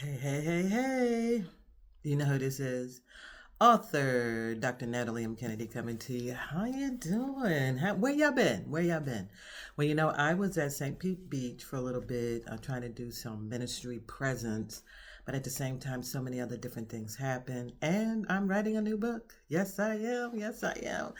Hey, hey, hey, hey. Do you know who this is? Author Dr. Natalie M. Kennedy coming to you. How you doing? Where y'all been? Where y'all been? Well, I was at St. Pete Beach for a little bit, trying to do some ministry presence, but at the same time, so many other different things happen. And I'm writing a new book. Yes, I am. Yes, I am.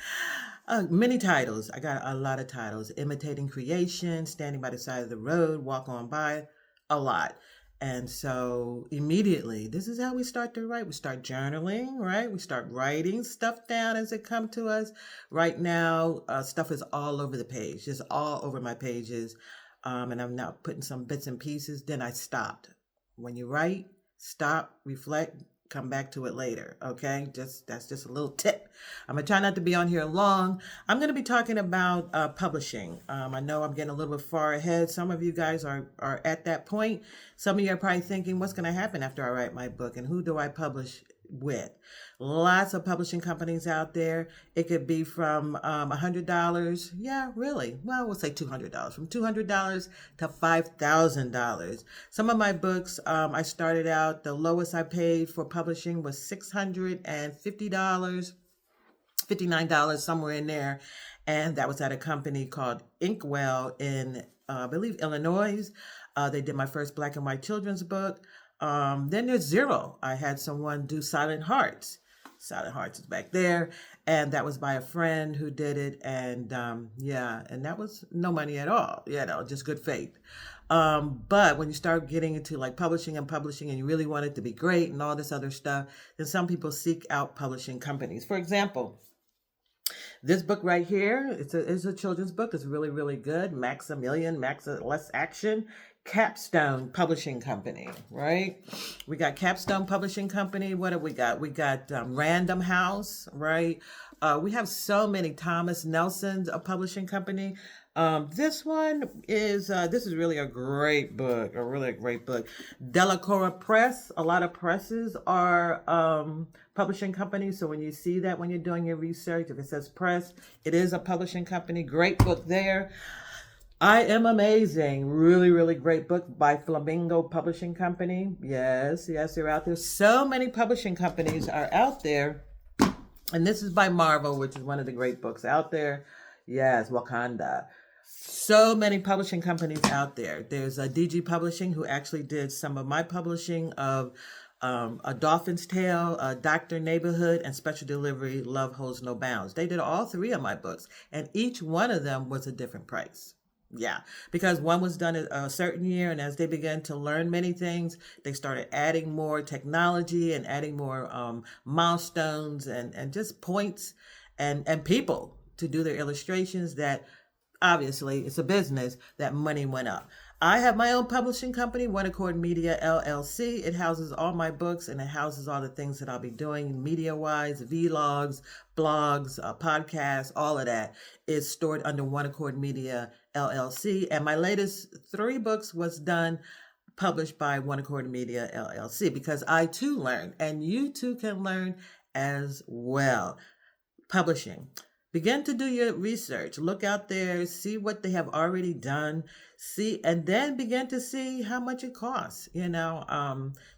Many titles. I got a lot of titles. Imitating Creation, Standing by the Side of the Road, Walk On By, a lot. And so immediately, this is how we start to write. We start journaling, right? We start writing stuff down as it come to us. Right now, stuff is all over the page, just all over my pages. And I'm now putting some bits and pieces. Then I stopped. When you write, stop, reflect, come back to it later. Okay, that's just a little tip. I'm gonna try not to be on here long. I'm gonna be talking about publishing. I know I'm getting a little bit far ahead. Some of you guys are at that point. Some of you are probably thinking, what's gonna happen after I write my book, and who do I publish with? Lots of publishing companies out there. It could be from $100. Yeah, really. Well, we'll say $200. From $200 to $5,000. Some of my books, I started out, the lowest I paid for publishing was $650, $59, somewhere in there. And that was at a company called Inkwell in, I believe, Illinois. They did my first black and white children's book. Then there's Zero. I had someone do Silent Hearts. Silent Hearts is back there. And that was by a friend who did it. And yeah, and that was no money at all, just good faith. But when you start getting into like publishing and you really want it to be great and all this other stuff, then some people seek out publishing companies. For example, this book right here, it's a children's book. It's really, really good. Maximilian, Less Action, Capstone Publishing Company, right? We got Capstone Publishing Company. What have we got? We got Random House, right? We have so many. Thomas Nelson's a publishing company. This is really a great book, a really great book. Delacora Press. A lot of presses are publishing companies. So when you see that when you're doing your research, if it says press, it is a publishing company. Great book there. I Am Amazing. Really, really great book by Flamingo Publishing Company. Yes, they're out there. So many publishing companies are out there. And this is by Marvel, which is one of the great books out there. Yes, Wakanda. So many publishing companies out there. There's a DG Publishing who actually did some of my publishing of A Dolphin's Tale, Doctor Neighborhood, and Special Delivery, Love Holds No Bounds. They did all three of my books, and each one of them was a different price. Yeah, because one was done a certain year, and as they began to learn many things, they started adding more technology and adding more milestones and just points and people to do their illustrations that obviously it's a business that money went up. I have my own publishing company, One Accord Media LLC. It houses all my books and it houses all the things that I'll be doing media wise, vlogs, blogs, podcasts, all of that is stored under One Accord Media LLC. And my latest 3 books was done published by One Accord Media LLC because I too learned and you too can learn as well. Publishing. Begin to do your research. Look out there, see what they have already done, see, and then begin to see how much it costs.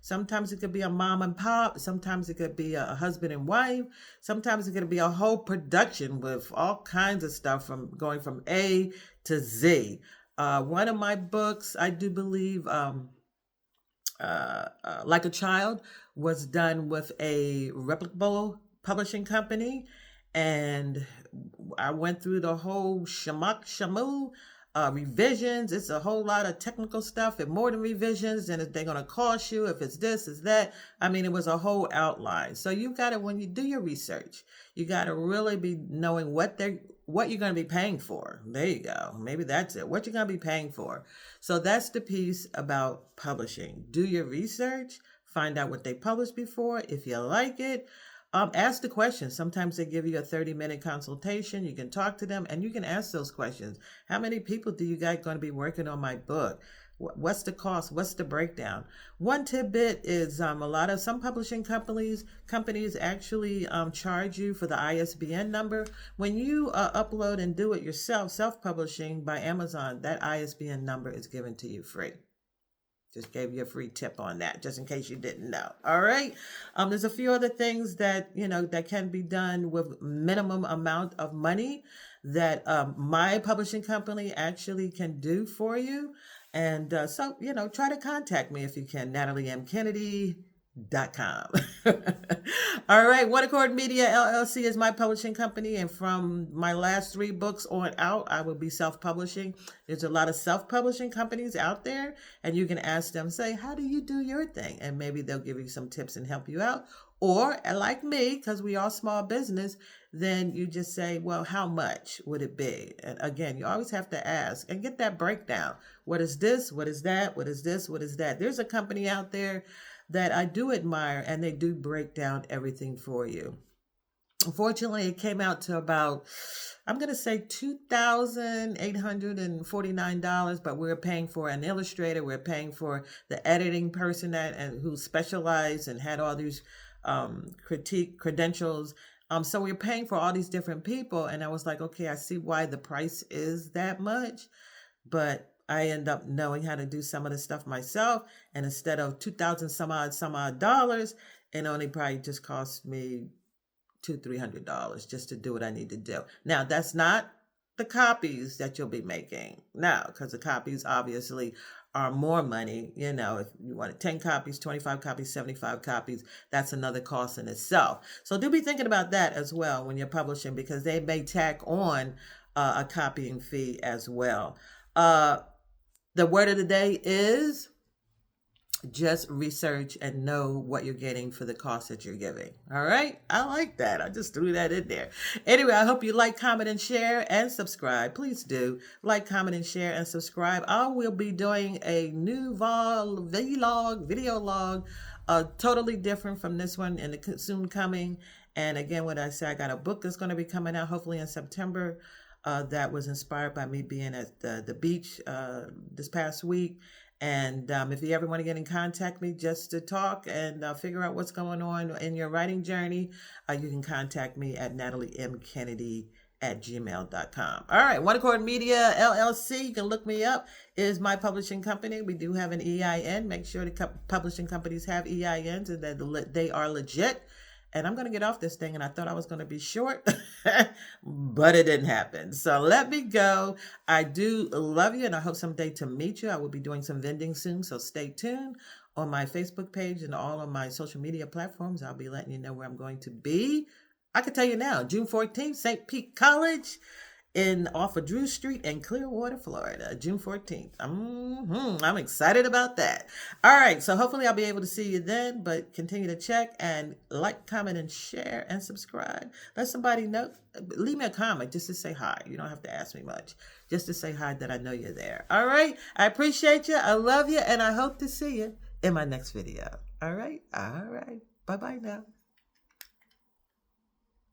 Sometimes it could be a mom and pop. Sometimes it could be a husband and wife. Sometimes it could be a whole production with all kinds of stuff from going from A to Z. One of my books, I do believe, Like a Child, was done with a reputable publishing company. And I went through the whole shamoo revisions. It's a whole lot of technical stuff and more than revisions. And if they're going to cost you, if it's this, is that. I mean, it was a whole outline. So you got to, when you do your research, you got to really be knowing what you're going to be paying for. There you go. Maybe that's it. What you're going to be paying for. So that's the piece about publishing. Do your research. Find out what they published before. If you like it, ask the questions. Sometimes they give you a 30-minute consultation. You can talk to them and you can ask those questions. How many people do you got going to be working on my book? What's the cost? What's the breakdown? One tidbit is some publishing companies actually charge you for the ISBN number. When you upload and do it yourself, self-publishing by Amazon, that ISBN number is given to you free. Just gave you a free tip on that, just in case you didn't know. All right. There's a few other things that, that can be done with minimum amount of money that my publishing company actually can do for you. And so, try to contact me if you can, NatalieMKennedy.com. All right. One Accord Media LLC is my publishing company. And from my last 3 books on out, I will be self-publishing. There's a lot of self-publishing companies out there, and you can ask them, say, how do you do your thing? And maybe they'll give you some tips and help you out. Or like me, because we are small business, then you just say, well, how much would it be? And again, you always have to ask and get that breakdown. What is this? What is that? What is this? What is that? There's a company out there that I do admire, and they do break down everything for you. Unfortunately, it came out to about, I'm going to say $2,849, but we're paying for an illustrator. We're paying for the editing person who specialized and had all these credentials. So we're paying for all these different people. And I was like, okay, I see why the price is that much, but I end up knowing how to do some of the stuff myself. And instead of 2,000 some odd dollars, it only probably just cost me $200-$300 just to do what I need to do. Now, that's not the copies that you'll be making now, because the copies obviously are more money. If you wanted 10 copies, 25 copies, 75 copies, that's another cost in itself. So do be thinking about that as well when you're publishing, because they may tack on a copying fee as well. The word of the day is just research and know what you're getting for the cost that you're giving. All right. I like that. I just threw that in there. Anyway, I hope you like, comment, and share, and subscribe. Please do like, comment, and share, and subscribe. I will be doing a new video log, totally different from this one, and soon coming. And again, what I say, I got a book that's going to be coming out hopefully in September. That was inspired by me being at the beach this past week. And if you ever want to get in contact with me just to talk and figure out what's going on in your writing journey, you can contact me at NatalieMKennedy@gmail.com. All right. One Accord Media LLC, you can look me up, is my publishing company. We do have an EIN. Make sure the publishing companies have EINs and that they are legit. And I'm going to get off this thing, and I thought I was going to be short, but it didn't happen. So let me go. I do love you, and I hope someday to meet you. I will be doing some vending soon, so stay tuned on my Facebook page and all of my social media platforms. I'll be letting you know where I'm going to be. I can tell you now, June 14th, St. Pete College off of Drew Street in Clearwater, Florida, June 14th. I'm excited about that. All right. So hopefully I'll be able to see you then, but continue to check and like, comment, and share and subscribe. Let somebody know. Leave me a comment just to say hi. You don't have to ask me much. Just to say hi that I know you're there. All right. I appreciate you. I love you. And I hope to see you in my next video. All right. All right. Bye-bye now.